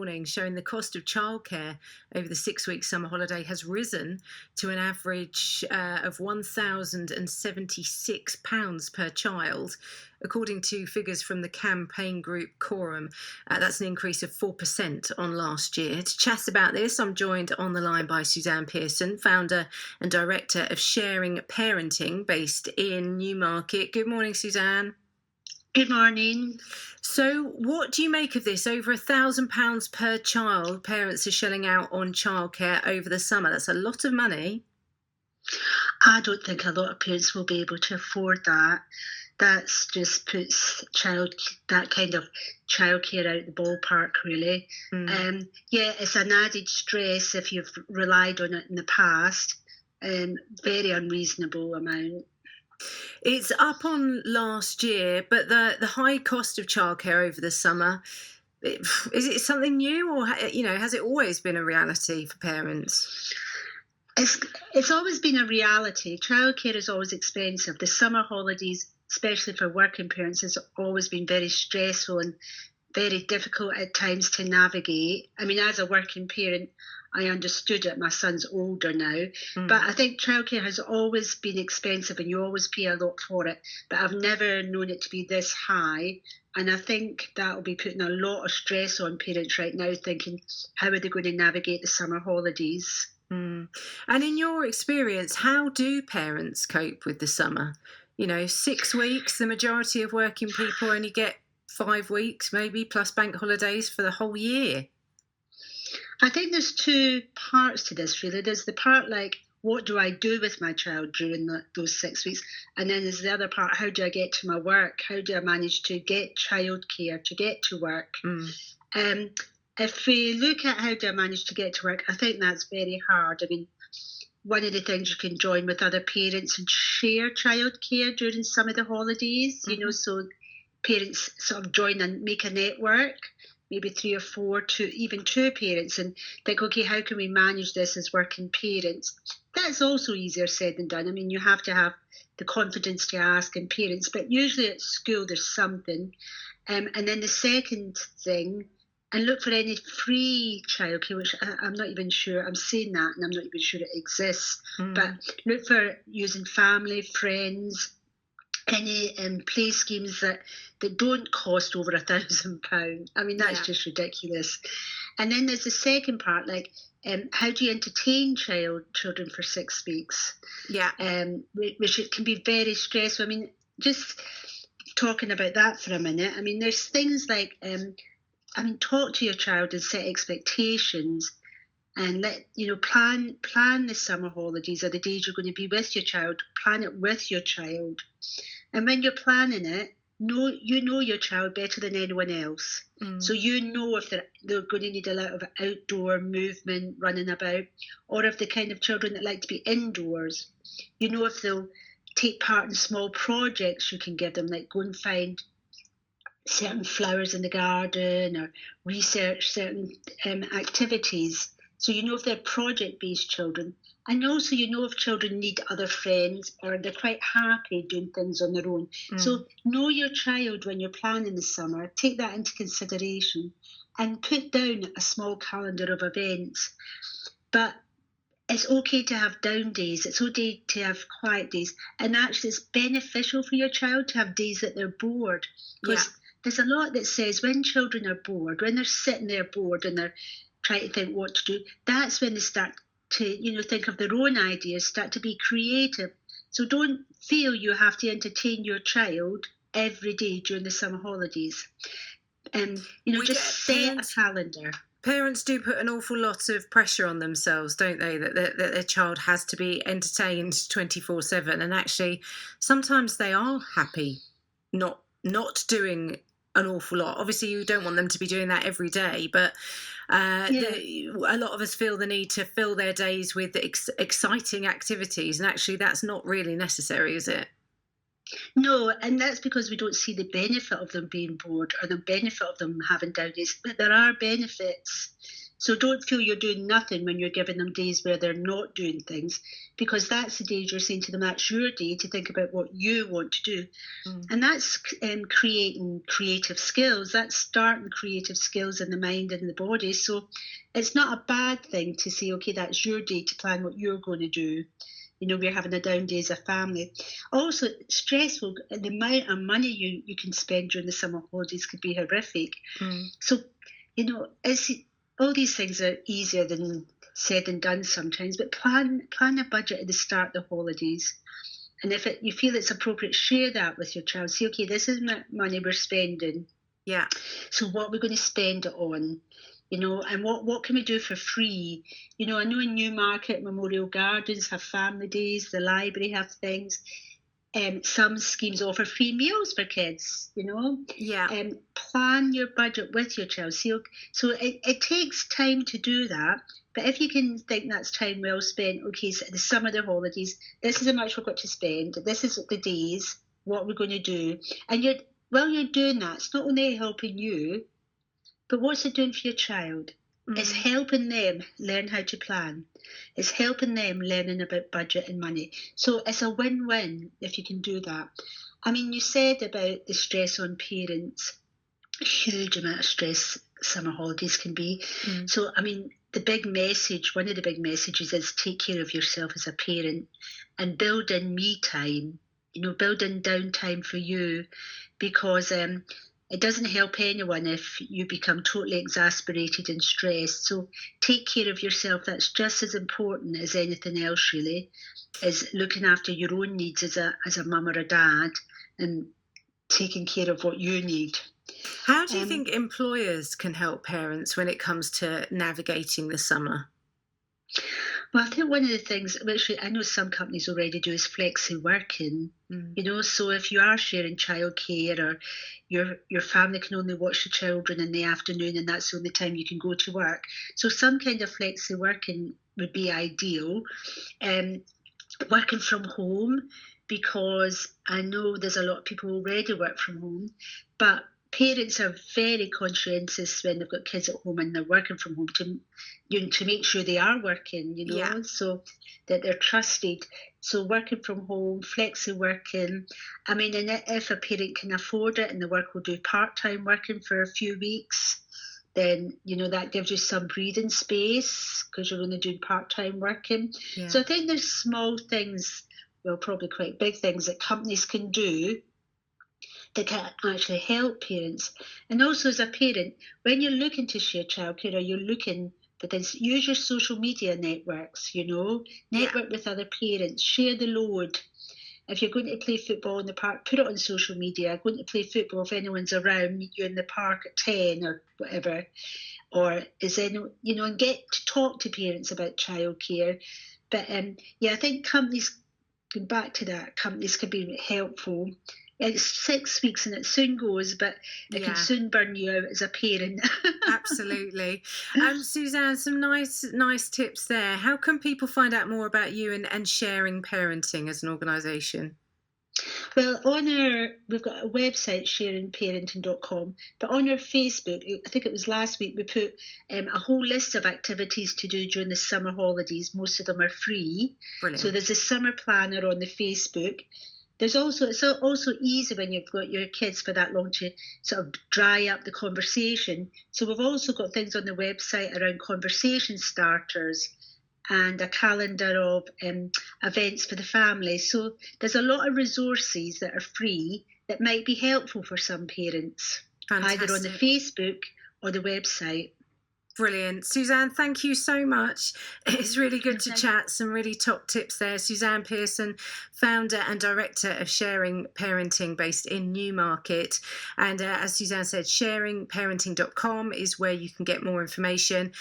Morning showing the cost of childcare over the 6 week summer holiday has risen to an average of £1,076 per child, according to figures from the campaign group Quorum. That's an increase of 4% on last year. To chat about this, I'm joined on the line by Suzanne Pearson, founder and director of Sharing Parenting, based in Newmarket. Good morning, Suzanne. Good morning. So what do you make of this? Over £1,000 per child parents are shelling out on childcare over the summer. That's a lot of money. I don't think a lot of parents will be able to afford that. That just puts that kind of childcare out the ballpark, really. Yeah, it's an added stress if you've relied on it in the past. Very unreasonable amount. It's up on last year, but the high cost of childcare over the summer, is it something new, or has it always been a reality for parents? It's always been a reality. Childcare is always expensive. The summer holidays, especially for working parents, has always been very stressful and very difficult at times to navigate. I mean, as a working parent, I understood it. My son's older now. But I think childcare has always been expensive and you always pay a lot for it. But I've never known it to be this high. And I think that will be putting a lot of stress on parents right now, thinking, how are they going to navigate the summer holidays? And in your experience, how do parents cope with the summer? 6 weeks, the majority of working people only get 5 weeks, maybe, plus bank holidays for the whole year. I think there's two parts to this, really. There's the part like, what do I do with my child during those 6 weeks? And then there's the other part, how do I get to my work? How do I manage to get childcare, to get to work? If we look at how do I manage to get to work, I think that's very hard. I mean, one of the things you can join with other parents and share childcare during some of the holidays, so parents sort of join and make a network, maybe 3 or 4, even 2 parents, and think, okay, how can we manage this as working parents? That's also easier said than done. I mean, you have to have the confidence to ask in parents, but usually at school there's something. And then the second thing, and look for any free childcare, which I'm not even sure, I'm saying that and I'm not even sure it exists, but look for using family, friends, any play schemes that don't cost over £1,000. I mean, that's just ridiculous. And then there's the second part, like how do you entertain children for 6 weeks? Which it can be very stressful. I mean, just talking about that for a minute, I mean, there's things like, talk to your child and set expectations and plan the summer holidays or the days you're going to be with your child, plan it with your child. And when you're planning it, you know your child better than anyone else. So you know if they're going to need a lot of outdoor movement, running about, or if the kind of children that like to be indoors. You know if they'll take part in small projects you can give them, like go and find certain flowers in the garden or research certain activities. So you know if they're project-based children. And also you know if children need other friends or they're quite happy doing things on their own. So know your child when you're planning the summer. Take that into consideration and put down a small calendar of events. But it's okay to have down days. It's okay to have quiet days. And actually it's beneficial for your child to have days that they're bored. Because there's a lot that says when children are bored, when they're sitting there bored and they're trying to think what to do, that's when they start to, think of their own ideas, start to be creative. So don't feel you have to entertain your child every day during the summer holidays. Just set a calendar. Parents do put an awful lot of pressure on themselves, don't they? That their child has to be entertained 24/7. And actually, sometimes they are happy not doing an awful lot. Obviously, you don't want them to be doing that every day, but a lot of us feel the need to fill their days with exciting activities, and actually that's not really necessary, is it? No, and that's because we don't see the benefit of them being bored or the benefit of them having down days. But there are benefits So don't feel you're doing nothing when you're giving them days where they're not doing things, because that's the days you're saying to them, that's your day to think about what you want to do. And that's creating creative skills. That's starting creative skills in the mind and the body. So it's not a bad thing to say, okay, that's your day to plan what you're going to do. We're having a down day as a family. Also, stressful, the amount of money you can spend during the summer holidays could be horrific. So, it's, all these things are easier than said and done sometimes, but plan a budget at the start of the holidays. And if you feel it's appropriate, share that with your child. Say, okay, this is money we're spending. Yeah. So what are we going to spend it on? And what can we do for free? I know in Newmarket, Memorial Gardens have family days, the library have things. Some schemes offer free meals for kids, Yeah. Plan your budget with your child. So it takes time to do that. But if you can think that's time well spent, okay, so the summer, the holidays, this is how much we've got to spend. This is the days, what we're going to do. And while you're doing that, it's not only helping you, but what's it doing for your child? It's helping them learn how to plan. It's helping them learning about budget and money. So it's a win-win if you can do that. I mean, you said about the stress on parents, a huge amount of stress summer holidays can be. So, I mean, one of the big messages is take care of yourself as a parent and build in me time, build in downtime for you, because it doesn't help anyone if you become totally exasperated and stressed. So take care of yourself. That's just as important as anything else, really, is looking after your own needs as a mum or a dad and taking care of what you need. How do you think employers can help parents when it comes to navigating the summer? Well, I think one of the things, which I know some companies already do, is flexi working. So if you are sharing childcare, or your family can only watch the children in the afternoon and that's the only time you can go to work. So some kind of flexi working would be ideal. Working from home, because I know there's a lot of people who already work from home, but parents are very conscientious when they've got kids at home and they're working from home to make sure they are working, so that they're trusted. So working from home, flexi working. I mean, and if a parent can afford it and the work will do part-time working for a few weeks, then, that gives you some breathing space because you're only doing part-time working. Yeah. So I think there's small things, well, probably quite big things that companies can do that can actually help parents. And also as a parent, when you're looking to share childcare, or you're looking for things, use your social media networks, network with other parents, share the load. If you're going to play football in the park, put it on social media. Going to play football, if anyone's around, meet you in the park at 10 or whatever. Or and get to talk to parents about childcare. But I think companies, going back to that, companies can be helpful. It's 6 weeks and it soon goes, but it can soon burn you out as a parent. Absolutely. Suzanne, some nice tips there. How can people find out more about you and sharing parenting as an organisation? Well, we've got a website, sharingparenting.com, but on our Facebook, I think it was last week, we put a whole list of activities to do during the summer holidays. Most of them are free. Brilliant. So there's a summer planner on the Facebook. It's also easy when you've got your kids for that long to sort of dry up the conversation. So we've also got things on the website around conversation starters and a calendar of events for the family. So there's a lot of resources that are free that might be helpful for some parents, Fantastic. either on the Facebook or the website. Brilliant. Suzanne, thank you so much. It's really good to chat. Some really top tips there. Suzanne Pearson, founder and director of Sharing Parenting based in Newmarket. And as Suzanne said, sharingparenting.com is where you can get more information.